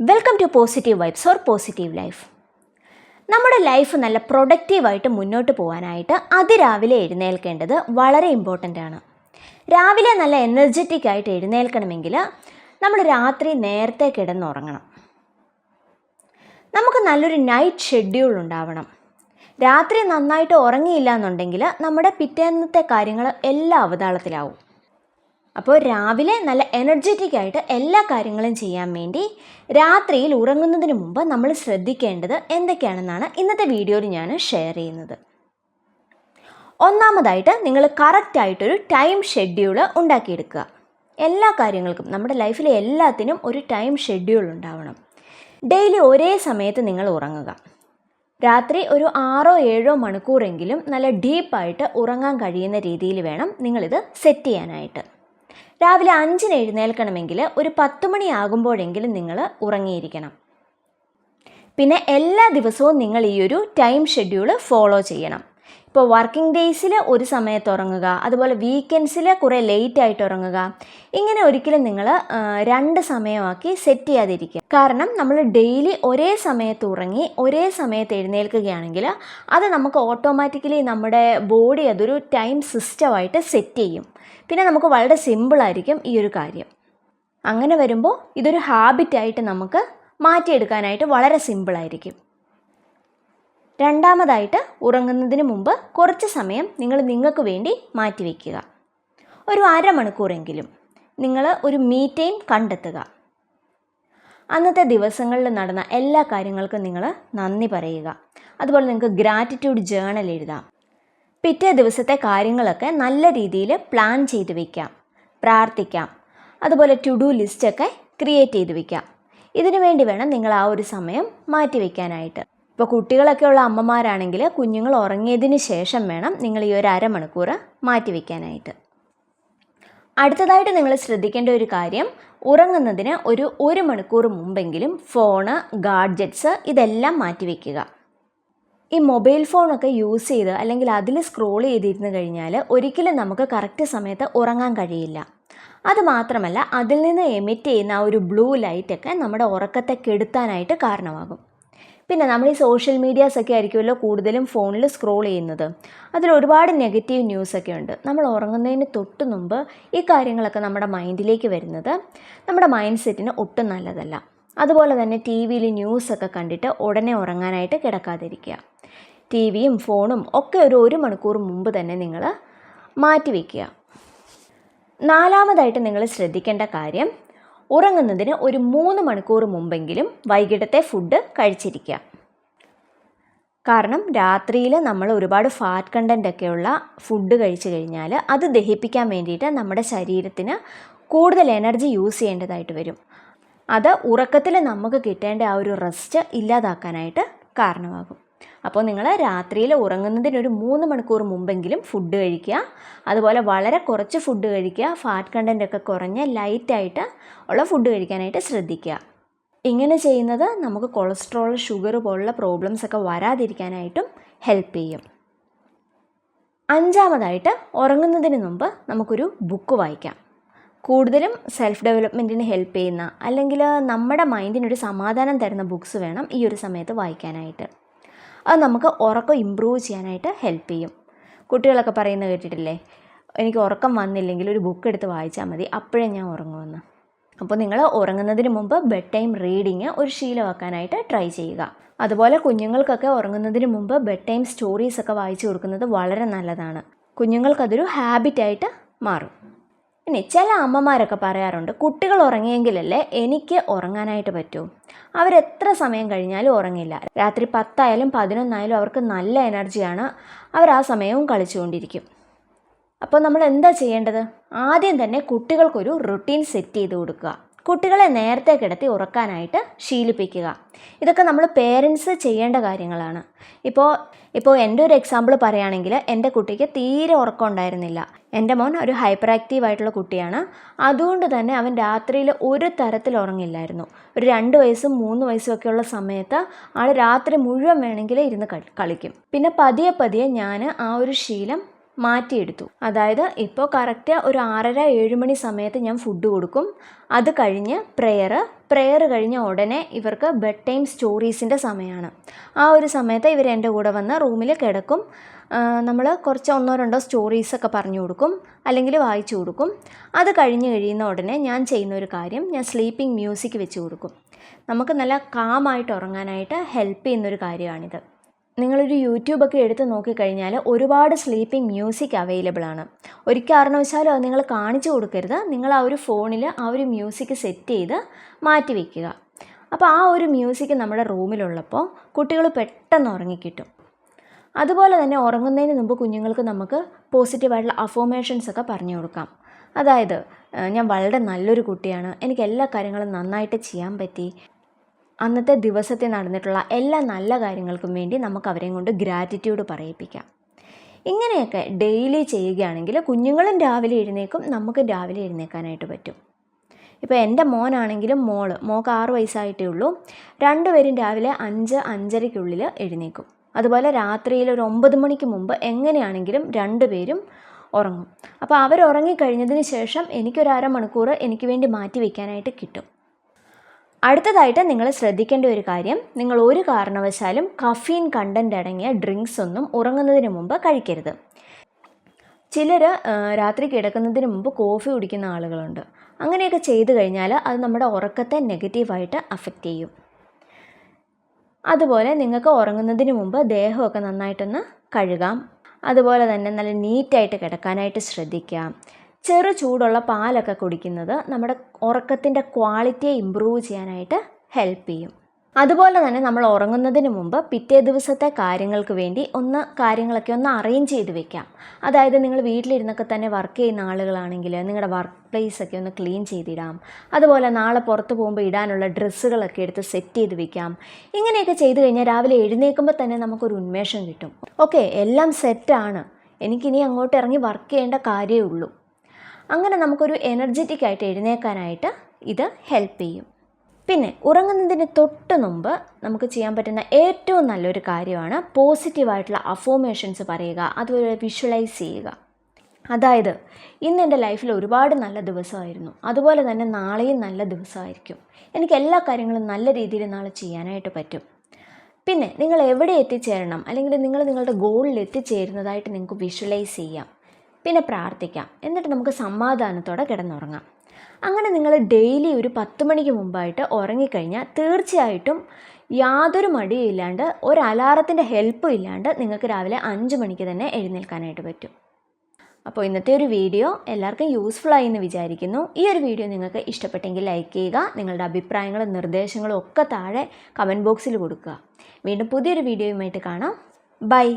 Welcome to positive vibes or positive life. നമ്മുടെ life നല്ല പ്രൊഡക്റ്റീവായിട്ട് മുന്നോട്ട് പോകാനായിട്ട് അതിരാവിലെ എഴുന്നേൽക്കേണ്ടത് വളരെ ഇമ്പോർട്ടൻ്റ് ആണ്. രാവിലെ നല്ല എനർജറ്റിക് ആയിട്ട് എഴുന്നേൽക്കണമെങ്കിൽ നമ്മൾ രാത്രി നേരത്തെ കിടന്നുറങ്ങണം. നമുക്ക് നല്ലൊരു നൈറ്റ് ഷെഡ്യൂൾ ഉണ്ടാവണം. രാത്രി നന്നായിട്ട് ഉറങ്ങിയില്ല എന്നുണ്ടെങ്കിൽ നമ്മുടെ പിറ്റേന്നത്തെ കാര്യങ്ങൾ എല്ലാം അവതാളത്തിലാവും. അപ്പോൾ രാവിലെ നല്ല എനർജറ്റിക് ആയിട്ട് എല്ലാ കാര്യങ്ങളും ചെയ്യാൻ വേണ്ടി രാത്രിയിൽ ഉറങ്ങുന്നതിന് മുമ്പ് നമ്മൾ ശ്രദ്ധിക്കേണ്ടത് എന്തൊക്കെയാണെന്നാണ് ഇന്നത്തെ വീഡിയോയിൽ ഞാൻ ഷെയർ ചെയ്യുന്നത്. ഒന്നാമതായിട്ട് നിങ്ങൾ കറക്റ്റായിട്ടൊരു ടൈം ഷെഡ്യൂൾ ഉണ്ടാക്കിയെടുക്കുക. എല്ലാ കാര്യങ്ങൾക്കും നമ്മുടെ ലൈഫിലെ എല്ലാത്തിനും ഒരു ടൈം ഷെഡ്യൂൾ ഉണ്ടാവണം. ഡെയിലി ഒരേ സമയത്ത് നിങ്ങൾ ഉറങ്ങുക. രാത്രി ഒരു 6-7 മണിക്കൂറെങ്കിലും നല്ല ഡീപ്പായിട്ട് ഉറങ്ങാൻ കഴിയുന്ന രീതിയിൽ വേണം നിങ്ങളിത് സെറ്റ് ചെയ്യാനായിട്ട്. രാവിലെ 5-ന് എഴുന്നേൽക്കണമെങ്കിൽ ഒരു 10 മണിയാകുമ്പോഴെങ്കിലും നിങ്ങൾ ഉറങ്ങിയിരിക്കണം. പിന്നെ എല്ലാ ദിവസവും നിങ്ങൾ ഈ ഒരു ടൈം ഷെഡ്യൂൾ ഫോളോ ചെയ്യണം. ഇപ്പോൾ വർക്കിംഗ് ഡേയ്സിൽ ഒരു സമയത്ത് ഉറങ്ങുക, അതുപോലെ വീക്കെൻഡ്സിൽ കുറേ ലേറ്റായിട്ട് ഉറങ്ങുക. ഇങ്ങനെ ഒരിക്കലും നിങ്ങൾ 2 സമയമാക്കി സെറ്റ് ചെയ്യാതിരിക്കുക. കാരണം നമ്മൾ ഡെയിലി ഒരേ സമയത്ത് ഉറങ്ങി ഒരേ സമയത്ത് എഴുന്നേൽക്കുകയാണെങ്കിൽ അത് നമുക്ക് ഓട്ടോമാറ്റിക്കലി നമ്മുടെ ബോഡി അതൊരു ടൈം സിസ്റ്റമായിട്ട് സെറ്റ് ചെയ്യും. പിന്നെ നമുക്ക് വളരെ സിമ്പിളായിരിക്കും ഈ ഒരു കാര്യം. അങ്ങനെ വരുമ്പോൾ ഇതൊരു ഹാബിറ്റായിട്ട് നമുക്ക് മാറ്റിയെടുക്കാനായിട്ട് വളരെ സിമ്പിളായിരിക്കും. രണ്ടാമതായിട്ട് ഉറങ്ങുന്നതിന് മുമ്പ് കുറച്ച് സമയം നിങ്ങൾക്ക് വേണ്ടി മാറ്റിവെക്കുക. ഒരു അരമണിക്കൂറെങ്കിലും നിങ്ങൾ ഒരു മീ ടൈം കണ്ടെത്തുക. അന്നത്തെ ദിവസങ്ങളിൽ നടന്ന എല്ലാ കാര്യങ്ങൾക്കും നിങ്ങൾ നന്ദി പറയുക. അതുപോലെ നിങ്ങൾക്ക് ഗ്രാറ്റിറ്റ്യൂഡ് ജേണൽ എഴുതാം. പിറ്റേ ദിവസത്തെ കാര്യങ്ങളൊക്കെ നല്ല രീതിയിൽ പ്ലാൻ ചെയ്ത് വയ്ക്കാം, പ്രാർത്ഥിക്കാം. അതുപോലെ ടു ഡു ലിസ്റ്റൊക്കെ ക്രിയേറ്റ് ചെയ്ത് വയ്ക്കാം. ഇതിനു വേണ്ടി വേണം നിങ്ങൾ ആ ഒരു സമയം മാറ്റി വയ്ക്കാനായിട്ട്. ഇപ്പോൾ കുട്ടികളൊക്കെ ഉള്ള അമ്മമാരാണെങ്കിൽ കുഞ്ഞുങ്ങൾ ഉറങ്ങിയതിന് ശേഷം വേണം നിങ്ങൾ ഈ ഒരു അരമണിക്കൂർ മാറ്റി വയ്ക്കാനായിട്ട്. അടുത്തതായിട്ട് നിങ്ങൾ ശ്രദ്ധിക്കേണ്ട ഒരു കാര്യം, ഉറങ്ങുന്നതിന് ഒരു 1 മണിക്കൂർ മുമ്പെങ്കിലും ഫോണ്, ഗാഡ്ജറ്റ്സ് ഇതെല്ലാം മാറ്റി വയ്ക്കുക. ഈ മൊബൈൽ ഫോണൊക്കെ യൂസ് ചെയ്ത് അല്ലെങ്കിൽ അതിൽ സ്ക്രോൾ ചെയ്തിരുന്നു കഴിഞ്ഞാൽ ഒരിക്കലും നമുക്ക് കറക്റ്റ് സമയത്ത് ഉറങ്ങാൻ കഴിയില്ല. അതുമാത്രമല്ല അതിൽ നിന്ന് എമിറ്റ് ചെയ്യുന്ന ആ ഒരു ബ്ലൂ ലൈറ്റൊക്കെ നമ്മുടെ ഉറക്കത്തെ കെടുത്താനായിട്ട് കാരണമാകും. പിന്നെ നമ്മൾ ഈ സോഷ്യൽ മീഡിയാസൊക്കെ ആയിരിക്കുമല്ലോ കൂടുതലും ഫോണിൽ സ്ക്രോൾ ചെയ്യുന്നത്. അതിൽ ഒരുപാട് നെഗറ്റീവ് ന്യൂസൊക്കെ ഉണ്ട്. നമ്മൾ ഉറങ്ങുന്നതിന് തൊട്ട് മുമ്പ് ഈ കാര്യങ്ങളൊക്കെ നമ്മുടെ മൈൻഡിലേക്ക് വരുന്നത് നമ്മുടെ മൈൻഡ് സെറ്റിന് ഒട്ടും നല്ലതല്ല. അതുപോലെ തന്നെ ടി വിയിൽ ന്യൂസൊക്കെ കണ്ടിട്ട് ഉടനെ ഉറങ്ങാനായിട്ട് കിടക്കാതിരിക്കുക. ടി വിയും ഫോണും ഒക്കെ ഒരു 1 മണിക്കൂർ മുമ്പ് തന്നെ നിങ്ങൾ മാറ്റിവെക്കുക. നാലാമതായിട്ട് നിങ്ങൾ ശ്രദ്ധിക്കേണ്ട കാര്യം, ഉറങ്ങുന്നതിന് ഒരു 3 മണിക്കൂർ മുമ്പെങ്കിലും വൈകിട്ടത്തെ ഫുഡ് കഴിച്ചിരിക്കുക. കാരണം രാത്രിയിൽ നമ്മൾ ഒരുപാട് ഫാറ്റ് കണ്ടൻ്റൊക്കെയുള്ള ഫുഡ് കഴിച്ചു കഴിഞ്ഞാൽ അത് ദഹിപ്പിക്കാൻ വേണ്ടിയിട്ട് നമ്മുടെ ശരീരത്തിന് കൂടുതൽ എനർജി യൂസ് ചെയ്യേണ്ടതായിട്ട് വരും. അത് ഉറക്കത്തിൽ നമുക്ക് കിട്ടേണ്ട ആ ഒരു റെസ്റ്റ് ഇല്ലാതാക്കാനായിട്ട് കാരണമാകും. അപ്പോൾ നിങ്ങൾ രാത്രിയിൽ ഉറങ്ങുന്നതിനൊരു 3 മണിക്കൂർ മുമ്പെങ്കിലും ഫുഡ് കഴിക്കുക. അതുപോലെ വളരെ കുറച്ച് ഫുഡ് കഴിക്കുക. ഫാറ്റ് കണ്ടൻ്റൊക്കെ കുറഞ്ഞ് ലൈറ്റായിട്ട് ഉള്ള ഫുഡ് കഴിക്കാനായിട്ട് ശ്രദ്ധിക്കുക. ഇങ്ങനെ ചെയ്യുന്നത് നമുക്ക് കൊളസ്ട്രോൾ, ഷുഗർ പോലുള്ള പ്രോബ്ലംസൊക്കെ വരാതിരിക്കാനായിട്ടും ഹെൽപ്പ് ചെയ്യും. അഞ്ചാമതായിട്ട് ഉറങ്ങുന്നതിന് മുമ്പ് നമുക്കൊരു ബുക്ക് വായിക്കാം. കൂടുതലും സെൽഫ് ഡെവലപ്മെൻറ്റിന് ഹെൽപ്പ് ചെയ്യുന്ന അല്ലെങ്കിൽ നമ്മുടെ മൈൻഡിനൊരു സമാധാനം തരുന്ന ബുക്സ് വേണം ഈ ഒരു സമയത്ത് വായിക്കാനായിട്ട്. അത് നമുക്ക് ഉറക്കം ഇമ്പ്രൂവ് ചെയ്യാനായിട്ട് ഹെൽപ്പ് ചെയ്യും. കുട്ടികളൊക്കെ പറയുന്നത് കേട്ടിട്ടില്ലേ, എനിക്ക് ഉറക്കം വന്നില്ലെങ്കിൽ ഒരു ബുക്ക് എടുത്ത് വായിച്ചാൽ മതി, അപ്പോഴേ ഞാൻ ഉറങ്ങുമെന്ന്. അപ്പോൾ നിങ്ങൾ ഉറങ്ങുന്നതിന് മുമ്പ് ബെഡ് ടൈം റീഡിങ് ഒരു ശീലമാക്കാനായിട്ട് ട്രൈ ചെയ്യുക. അതുപോലെ കുഞ്ഞുങ്ങൾക്കൊക്കെ ഉറങ്ങുന്നതിന് മുമ്പ് ബെഡ് ടൈം സ്റ്റോറീസൊക്കെ വായിച്ചു കൊടുക്കുന്നത് വളരെ നല്ലതാണ്. കുഞ്ഞുങ്ങൾക്കതൊരു ഹാബിറ്റായിട്ട് മാറും. ഇനി ചില അമ്മമാരൊക്കെ പറയാറുണ്ട്, കുട്ടികൾ ഉറങ്ങിയെങ്കിലല്ലേ എനിക്ക് ഉറങ്ങാനായിട്ട് പറ്റൂ. അവരെത്ര സമയം കഴിഞ്ഞാലും ഉറങ്ങില്ല. രാത്രി 10 ആയാലും 11 ആയാലും അവർക്ക് നല്ല എനർജിയാണ്. അവർ ആ സമയവും കളിച്ചുകൊണ്ടിരിക്കും. അപ്പോൾ നമ്മൾ എന്താ ചെയ്യേണ്ടത്? ആദ്യം തന്നെ കുട്ടികൾക്കൊരു റുട്ടീൻ സെറ്റ് ചെയ്ത് കൊടുക്കുക. കുട്ടികളെ നേരത്തെ കിടത്തി ഉറക്കാനായിട്ട് ശീലിപ്പിക്കുക. ഇതൊക്കെ നമ്മൾ പേരൻസ് ചെയ്യേണ്ട കാര്യങ്ങളാണ്. ഇപ്പോൾ എൻ്റെ ഒരു എക്സാമ്പിൾ പറയുകയാണെങ്കിൽ എൻ്റെ കുട്ടിക്ക് തീരെ ഉറക്കം ഉണ്ടായിരുന്നില്ല. എൻ്റെ മോൻ ഒരു ഹൈപ്പർ ആക്റ്റീവ് ആയിട്ടുള്ള കുട്ടിയാണ്. അതുകൊണ്ട് തന്നെ അവൻ രാത്രിയിൽ ഒരു തരത്തിൽ ഉറങ്ങില്ലായിരുന്നു. ഒരു 2 വയസ്സും 3 വയസ്സും ഒക്കെ ഉള്ള സമയത്ത് ആൾ രാത്രി മുഴുവൻ വേണമെങ്കിൽ ഇരുന്ന് കളിക്കും. പിന്നെ പതിയെ ഞാൻ ആ ഒരു ശീലം മാറ്റിയെടുത്തു. അതായത് ഇപ്പോൾ കറക്റ്റ് ഒരു 6:30-7 മണി സമയത്ത് ഞാൻ ഫുഡ് കൊടുക്കും. അത് കഴിഞ്ഞ് പ്രെയർ കഴിഞ്ഞ ഉടനെ ഇവർക്ക് ബെഡ് ടൈം സ്റ്റോറീസിൻ്റെ സമയമാണ്. ആ ഒരു സമയത്ത് ഇവർ എൻ്റെ കൂടെ വന്ന് റൂമിൽ കിടക്കും. നമ്മൾ കുറച്ച് 1-2 സ്റ്റോറീസൊക്കെ പറഞ്ഞു കൊടുക്കും, അല്ലെങ്കിൽ വായിച്ചു കൊടുക്കും. അത് കഴിയുന്ന ഉടനെ ഞാൻ ചെയ്യുന്ന ഒരു കാര്യം, ഞാൻ സ്ലീപ്പിംഗ് മ്യൂസിക് വെച്ച് കൊടുക്കും. നമുക്ക് നല്ല കാമായിട്ട് ഉറങ്ങാനായിട്ട് ഹെൽപ്പ് ചെയ്യുന്നൊരു കാര്യമാണിത്. നിങ്ങളൊരു യൂട്യൂബൊക്കെ എടുത്ത് നോക്കിക്കഴിഞ്ഞാൽ ഒരുപാട് സ്ലീപ്പിംഗ് മ്യൂസിക് അവൈലബിൾ ആണ്. ഒരു കാരണവശാലും അത് നിങ്ങൾ കാണിച്ചു കൊടുക്കരുത്. നിങ്ങൾ ആ ഒരു ഫോണിൽ ആ ഒരു മ്യൂസിക് സെറ്റ് ചെയ്ത് മാറ്റി വയ്ക്കുക. അപ്പോൾ ആ ഒരു മ്യൂസിക് നമ്മുടെ റൂമിലുള്ളപ്പോൾ കുട്ടികൾ പെട്ടെന്ന് ഉറങ്ങിക്കിട്ടും. അതുപോലെ തന്നെ ഉറങ്ങുന്നതിന് മുമ്പ് കുഞ്ഞുങ്ങൾക്ക് നമുക്ക് പോസിറ്റീവായിട്ടുള്ള അഫോർമേഷൻസ് ഒക്കെ പറഞ്ഞു കൊടുക്കാം. അതായത് ഞാൻ വളരെ നല്ലൊരു കുട്ടിയാണ്, എനിക്ക് എല്ലാ കാര്യങ്ങളും നന്നായിട്ട് ചെയ്യാൻ പറ്റി, അന്നത്തെ ദിവസത്തിൽ നടന്നിട്ടുള്ള എല്ലാ നല്ല കാര്യങ്ങൾക്കും വേണ്ടി നമുക്ക് അവരെയും കൊണ്ട് ഗ്രാറ്റിറ്റ്യൂഡ് പറയിപ്പിക്കാം. ഇങ്ങനെയൊക്കെ ഡെയിലി ചെയ്യുകയാണെങ്കിൽ കുഞ്ഞുങ്ങളും രാവിലെ എഴുന്നേക്കും, നമുക്കും രാവിലെ എഴുന്നേക്കാനായിട്ട് പറ്റും. ഇപ്പോൾ എൻ്റെ മോനാണെങ്കിലും മോൾക്ക് 6 വയസ്സായിട്ടേ ഉള്ളൂ. 2 പേരും രാവിലെ 5-5:30 എഴുന്നേക്കും. അതുപോലെ രാത്രിയിൽ ഒരു 9 മണിക്ക് മുമ്പ് എങ്ങനെയാണെങ്കിലും 2 പേരും ഉറങ്ങും. അപ്പോൾ അവർ ഉറങ്ങിക്കഴിഞ്ഞതിന് ശേഷം എനിക്കൊരു അരമണിക്കൂർ എനിക്ക് വേണ്ടി മാറ്റി വയ്ക്കാനായിട്ട് കിട്ടും. അടുത്തതായിട്ട് നിങ്ങൾ ശ്രദ്ധിക്കേണ്ട ഒരു കാര്യം, നിങ്ങൾ ഒരു കാരണവശാലും കഫീൻ കണ്ടൻ്റ് അടങ്ങിയ ഡ്രിങ്ക്സ് ഒന്നും ഉറങ്ങുന്നതിന് മുമ്പ് കഴിക്കരുത്. ചിലർ രാത്രി കിടക്കുന്നതിന് മുമ്പ് കോഫി കുടിക്കുന്ന ആളുകളുണ്ട്. അങ്ങനെയൊക്കെ ചെയ്തു കഴിഞ്ഞാൽ അത് നമ്മുടെ ഉറക്കത്തെ നെഗറ്റീവായിട്ട് അഫക്റ്റ് ചെയ്യും. അതുപോലെ നിങ്ങൾക്ക് ഉറങ്ങുന്നതിന് മുമ്പ് ദേഹമൊക്കെ നന്നായിട്ടൊന്ന് കഴുകാം. അതുപോലെ തന്നെ നല്ല നീറ്റായിട്ട് കിടക്കാനായിട്ട് ശ്രദ്ധിക്കാം. ചെറു ചൂടുള്ള പാലൊക്കെ കുടിക്കുന്നത് നമ്മുടെ ഉറക്കത്തിൻ്റെ ക്വാളിറ്റിയെ ഇമ്പ്രൂവ് ചെയ്യാനായിട്ട് ഹെൽപ്പ് ചെയ്യും. അതുപോലെ തന്നെ നമ്മൾ ഉറങ്ങുന്നതിന് മുമ്പ് പിറ്റേ ദിവസത്തെ കാര്യങ്ങൾക്ക് വേണ്ടി കാര്യങ്ങളൊക്കെ ഒന്ന് അറേഞ്ച് ചെയ്ത് വെക്കാം. അതായത് നിങ്ങൾ വീട്ടിലിരുന്നൊക്കെ തന്നെ വർക്ക് ചെയ്യുന്ന ആളുകളാണെങ്കിൽ നിങ്ങളുടെ വർക്ക് പ്ലേസൊക്കെ ഒന്ന് ക്ലീൻ ചെയ്തിടാം. അതുപോലെ നാളെ പുറത്ത് പോകുമ്പോൾ ഇടാനുള്ള ഡ്രസ്സുകളൊക്കെ എടുത്ത് സെറ്റ് ചെയ്ത് വെക്കാം. ഇങ്ങനെയൊക്കെ ചെയ്ത് കഴിഞ്ഞാൽ രാവിലെ എഴുന്നേൽക്കുമ്പോൾ തന്നെ നമുക്കൊരു ഉന്മേഷം കിട്ടും. ഓക്കെ, എല്ലാം സെറ്റാണ്, എനിക്കിനി അങ്ങോട്ട് ഇറങ്ങി വർക്ക് ചെയ്യേണ്ട കാര്യമേ ഉള്ളൂ. അങ്ങനെ നമുക്കൊരു എനർജറ്റിക് ആയിട്ട് എഴുന്നേൽക്കാനായിട്ട് ഇത് ഹെൽപ്പ് ചെയ്യും. പിന്നെ ഉറങ്ങുന്നതിന് തൊട്ട് മുമ്പ് നമുക്ക് ചെയ്യാൻ പറ്റുന്ന ഏറ്റവും നല്ലൊരു കാര്യമാണ് പോസിറ്റീവായിട്ടുള്ള അഫോർമേഷൻസ് പറയുക, അതുപോലെ വിഷ്വലൈസ് ചെയ്യുക. അതായത് ഇന്ന് എൻ്റെ ലൈഫിൽ ഒരുപാട് നല്ല ദിവസമായിരുന്നു, അതുപോലെ തന്നെ നാളെയും നല്ല ദിവസമായിരിക്കും, എനിക്ക് എല്ലാ കാര്യങ്ങളും നല്ല രീതിയിൽ നാളെ ചെയ്യാനായിട്ട് പറ്റും. പിന്നെ നിങ്ങൾ എവിടെ എത്തിച്ചേരണം, അല്ലെങ്കിൽ നിങ്ങൾ നിങ്ങളുടെ ഗോളിൽ എത്തിച്ചേരുന്നതായിട്ട് നിങ്ങൾക്ക് വിഷ്വലൈസ് ചെയ്യാം. പിന്നെ പ്രാർത്ഥിക്കാം. എന്നിട്ട് നമുക്ക് സമാധാനത്തോടെ കിടന്നുറങ്ങാം. അങ്ങനെ നിങ്ങൾ ഡെയിലി ഒരു 10 മണിക്ക് മുമ്പായിട്ട് ഉറങ്ങിക്കഴിഞ്ഞാൽ തീർച്ചയായിട്ടും യാതൊരു മടിയും ഇല്ലാണ്ട്, ഒരു അലാറത്തിൻ്റെ ഹെൽപ്പും ഇല്ലാണ്ട് നിങ്ങൾക്ക് രാവിലെ 5 മണിക്ക് തന്നെ എഴുന്നേൽക്കാനായിട്ട് പറ്റും. അപ്പോൾ ഇന്നത്തെ ഒരു വീഡിയോ എല്ലാവർക്കും യൂസ്ഫുൾ ആയി എന്ന് വിചാരിക്കുന്നു. ഈ ഒരു വീഡിയോ നിങ്ങൾക്ക് ഇഷ്ടപ്പെട്ടെങ്കിൽ ലൈക്ക് ചെയ്യുക. നിങ്ങളുടെ അഭിപ്രായങ്ങളും നിർദ്ദേശങ്ങളും ഒക്കെ താഴെ കമൻറ്റ് ബോക്സിൽ കൊടുക്കുക. വീണ്ടും പുതിയൊരു വീഡിയോയുമായിട്ട് കാണാം. ബൈ.